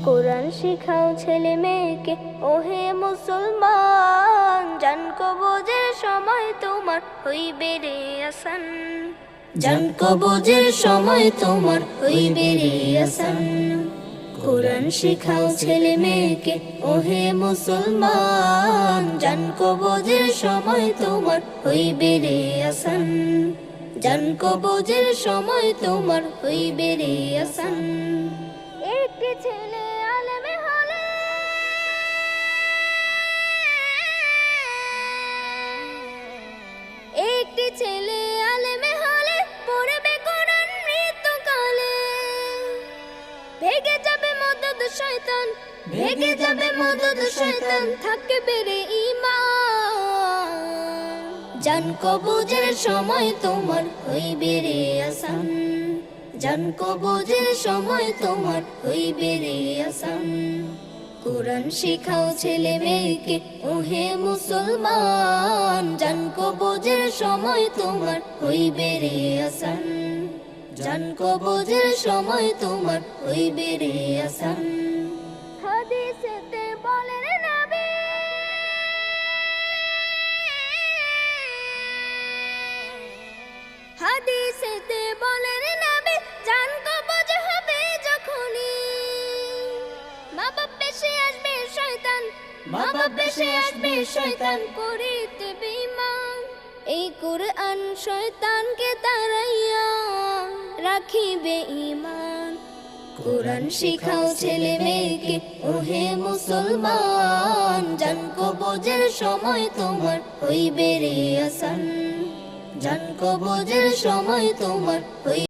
কোরআন শিখাও ছেলে মেয়েকে ওহে মুসলমান, জান কবজের সময় তোমার হইবে রে আসান, জান কবজের সময় তোমার হইবে রে আসান। কোরআন শিখাও ছেলে মেয়েকে ওহে মুসলমান, জান কবজের সময় তোমার হইবে রে আসান, জান কবজের সময় তোমার হইবে রে আসান। একটি ছেলে আলেম হলে একটি ছেলে আলেম হলে পড়বে কোরআন মৃত্যুকালে, ভেগে যাবে মদদ শয়তান, ভেগে যাবে মদদ শয়তান, থাকবে রে ঈমান, জান কবজের সময় তোমার হইবে রে আসান, জান কবজের সময় তোমার হইবে রে আসান। কোরআন শিখাও ছেলে মেয়েকে ওহে মুসলমান, জান কবজের সময় তোমার হইবে রে আসান, জান কবজের সময় তোমার হইবে রে আসান। হাদিসেতে বলেন নবী, হাদিসেতে বলেন নবী, জান কবজ হবে যখনই মা বাপ বেশে আসবে শয়তান, মা বাপ বেশে আসবে শয়তান, করিতে বেঈমান। এই কুরআন শয়তানকে তাড়াইয়া রাখিবে ঈমান। কোরআন শিখাও ছেলে মেয়েকে ওহে মুসলমান, জান কবজের সময় তোমার হইবে রে আসান, জান কবজের সময় তোমার হইবে